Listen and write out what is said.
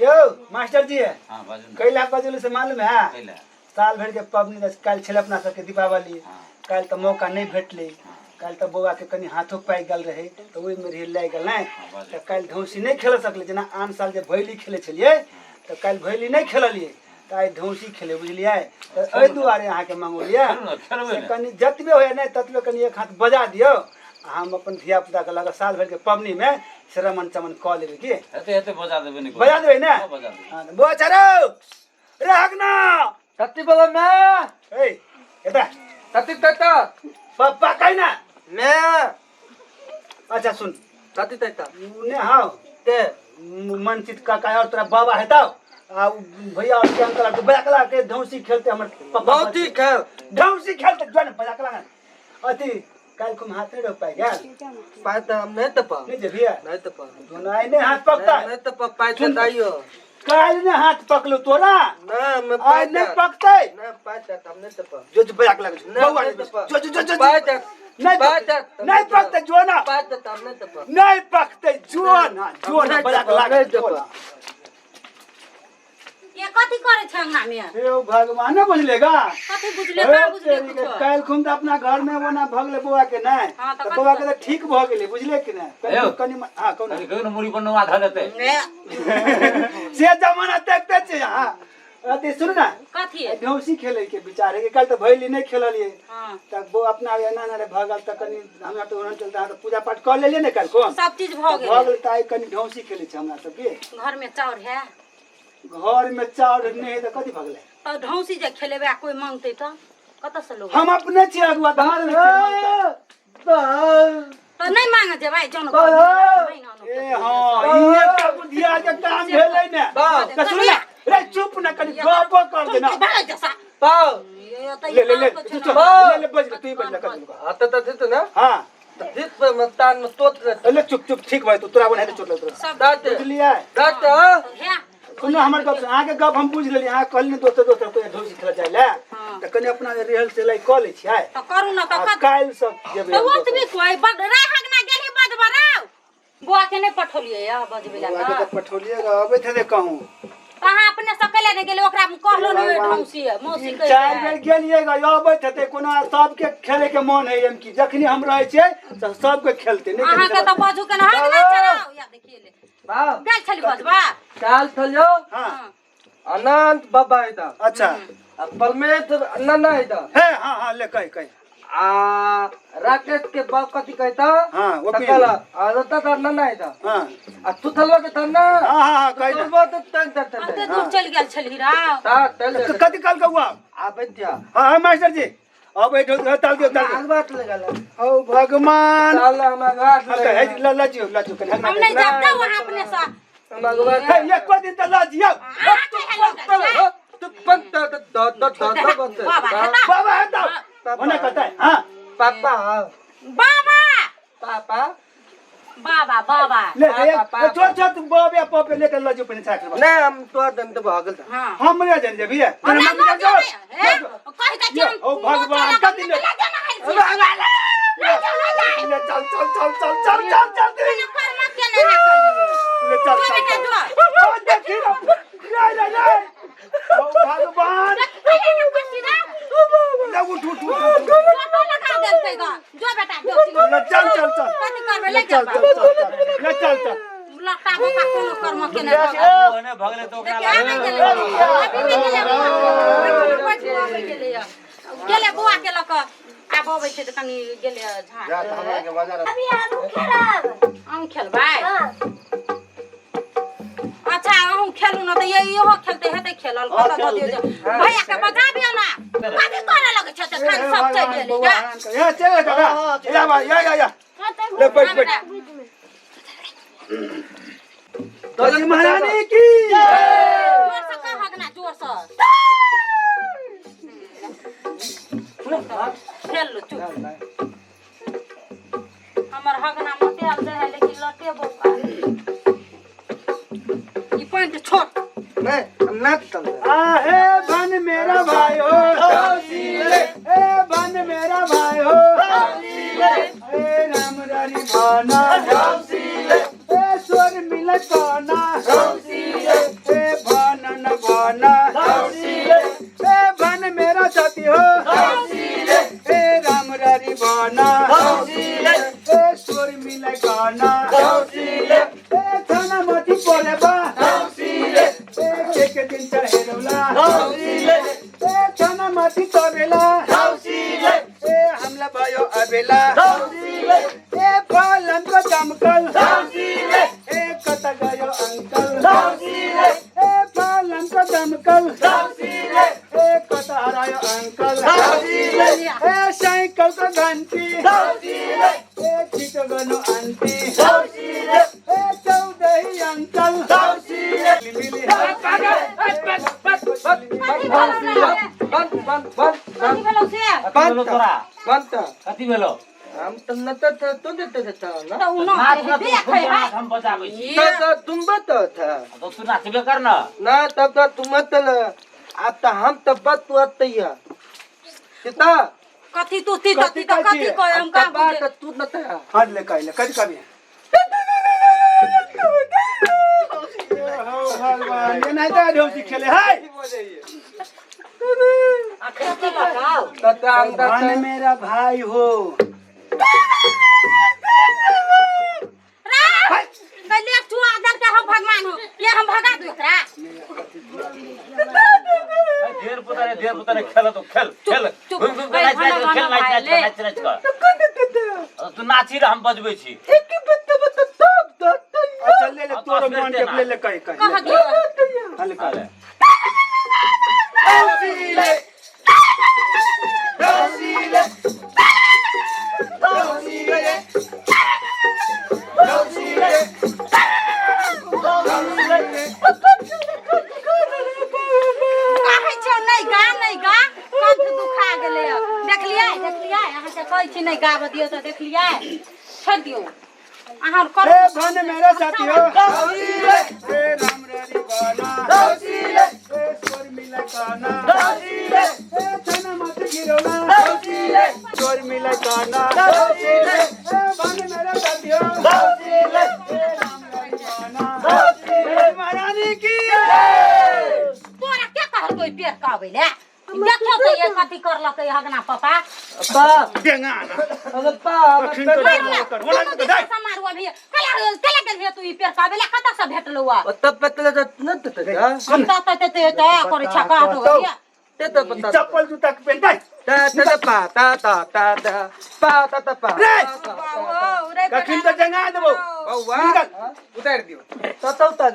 यो master जी हाँ बाजू कैला बजल से मालूम है कैला साल भर के पबनी काल छे अपना सबके दीपावली काल तो मौका नहीं भेटले काल तो बौआ के कनी हाथों पाई गल रहे तो वही में रह लाग गल तो काल धौसी नहीं खेल सकले जना आन साल जे भैली खेले छलिए तो काल भैली नहीं खेललिए तो आई धौसी खेले बुझलिए तो एहि दुआरे अहाँ के मांगलिए कनी जतबे होय नहीं ततबे कनी एक हाथ बजा दियो हम अपन धिया पुता के लगा साल भर के पबनी में श्रमण चमन क लेबे की हेते बजा देबे नि बजा देबे ना हां बो चरो रहगना कति बोला मैं ए एता कति तता पापा कहना मैं अच्छा सुन कति तता ने हां ते मनचित काका और तेरा बाबा है ताऊ आ भैया और के अंकल के बजाकला के धौसी खेलते हमर पापा बहुत खेल धौसी खेलते जन बजाकला अति काल को हाथ नहीं रोक पाए क्या पाए तो हम नहीं तपा नहीं जबिया नहीं तपा दोनाई ने हाथ पकता नहीं तपा पाए तो दाइयो काल ने हाथ पकलो तोरा ना मैं आज नहीं पकते ना पाए तो हम नहीं तपा जो बजाकला बउआ जो पाए तो नहीं पकते जो ना पाए तो हम नहीं तपा नहीं पकते जो ना बजाकला नहीं तपा ये कथी करे छ अंगना में हे भगवान बुझलेगा कथी बुझले का बुझले कुछ काल खुम त अपना घर में वो ना भगले बुआ के ना हाँ, तो तो बुआ के तो ठीक भ गेले बुझले कि ना कनी हां कौन अरे कहियो मुड़ी पर नवा धा देते से जमाना देखते छे हां अते सुन ना कथी है धौसी खेले के विचार है कि कल तो भैली नहीं खेललिए हां तब वो अपना एना ना रे भगल त कनी हमरा तो होना चलता तो पूजा पाठ कर लेलिए ना कल को सब चीज भ गेल भगल त आई कनी धौसी खेले छ हमरा सब के घर में चाउर है घर में चाउर नहीं त कथि भगले तो ढौसी जे खेलेबे कोई मांगते तो कत से लोग हम अपने छी अगुआ दाल तो नहीं मांगे जे भाई जन ए हां ये का बुधिया के काम भेलै ने त सुन ना रे चुप ना कनी गप कर देना भाग जसा पाओ ये तो ले ले बज तू बज ना कर आता तो थे ना हां जित पे मतान में तोत ले चुप चुप ठीक भाई तो तोरा बन है तो चोट लग तोरा सब दाते बुझलिए दाते है सुनो हमर गप आगे गप हम बुझ लेली आ कल ने दोस्त तो ढोसी खेला जाय ले त कनी अपना रिहल से लाई कॉल छै तो करू ना तो कत काल सब जेबे तो वो भी कोई बग राहक ना गेली बजबराव बुआ के नहीं पठोलिए या बजबेला आगे का तो पठोलिएगा अबे थे कहूं कहां अपने सकले ने गेले ओकरा में कहलो नहीं ढौसी है मौसी कह चार बेर गेलिएगा अबे थे कोना सबके खेले के मन है एम की जखनी हम रहे छै तो सबके खेलते नहीं अहाँ के तो बाजू के ना ना चलाओ या देखिए ले वाह गल छली बजबा चाल थलियो हां अनंत बाबा इदा अच्छा परमेत नन्ना इदा है हां हां ले कह आ राकेश के बाप कथी कहता हां वो भी सकला आ रता तो नन्ना इदा हां आ तू थलवा के तन्ना हां हां कह तू बात तन तन अते दूर चल गेल छली राव ता तल कथि काल का हुआ आ बच्चा हां मास्टर जी अब बैठो ताल दियो आग बात लगला ओ भगवान साल हमारा घाट लगला लाजियो हम नहीं जाता वहां अपने सा हमारा घाट है ये को दिन त लाजियो तू पंत द बाबा बाबा है तो होने कहता है हां पापा बाबा पापा बाबा बाबा ले ले छोट बाबे पापे लेकर लाजियो पने छाक ना हम तो दंत भागल हां हम रे जन जे भैया हम ना जाओ कह के हम ओ भगवान कथि ले चल चल चल चल चल चल चल ले चल चल ओ देखी ले ले ओ भगवान ले उठ उठ उठ जो बेटा जो ले चल चल चल कथि करबे ले चल चल चल ले चल चल लट्टा बोका कोनो कर्म के नहीं ओने भगले तो ओकरा गेले बुआ के लक आब अबै छै त कनी गेले झाड़ जा हमरा के बाजार अभी हम खेलब हम खेलबै अच्छा हम खेलू न त इहो खेलते हेतै खेलल कत द दियो भैया के बजाबियो ना कथि करे लगे छै त खान सब चल गेलै जा ये चल दादा या भाई या ले बैठ बैठ तो महारानी की जोर से कह हगना जोर से खेल लो चुप हमर हगना मते आल है लेकिन लटे बोका ई पॉइंट छोड़ नहीं हम ना तल आहे बन मेरा भाई हो ए बन मेरा भाई हो ए राम रानी भाना ए स्वर मिल काना बाना ए बन मेरा साथी हो ए राम रारी बाना ए स्वर मिले गाना ए थाना मती बोले बा ए एक दिन चढ़े रौला ए थाना मती तोरेला ए हमला भयो अबेला ए फलन को चमकल ए कत गयो अंकल ए फलन को चमकल ए कत हरायो अंकल ए साइकिल को घंटी ए छिटो गनो आंटी ए चौदही अंकल मिली कथी भेलौ से कति भेलो तोरा बंत कति भेलो हम त न त तो देते था ना त उनो नाच न देख तू है नाच हम बजाबै छी तो तुम बता था तो तू नाचबे कर न ना तब तो तुम मत आता हम त बत तू अतैया किता कथी तू ती कथी तो कथी कह हम का बात तू न था हाथ ले काइले कदी कभी भगवान ये नहीं तो ढोसी खेले हाय कथी लगाओ तता हम भगवान मेरा भाई हो कले तू आदर के हम भगवान हो ये हम भगा दू एकरा ढेर पुतारे खेल तो खेल खेल चुप, घुम घुम के नाच खेल नाच कर तू नाची रे हम बजबै छी अच्छा ले ले तोरो मन के ले ले कहीं कह कहीं दियो हल कर काहे छौ नहीं गा कंठ दुखा गेले देखलियै अहाँ से कहै छी नहीं गाब दियो त देखलियै छोड़ दियो अहाँ कर ए भन मेरा साथी हो ए राम रारी गाना ए स्वर मिला गाना ए छना मत गिरोला स्वर मिला गाना ए भन मेरा साथी हो ए राम रारी गाना ए महारानी की तोरा के कहल कोई पेट काबेले देखो तो ये कथी करलकै हगना पापा पा देंगा अरे पा कठिन तो कर बोला तो दे समारोह भी कला के तू ई पेट काबेले कत से भेटलौआ तब पतला न त था हम त करे छका तो गया ते तो पता चप्पल जूता के पहन दे ता पा ता पा रे कठिन तो जंगा देबो बउवा उतार दियो तो उतार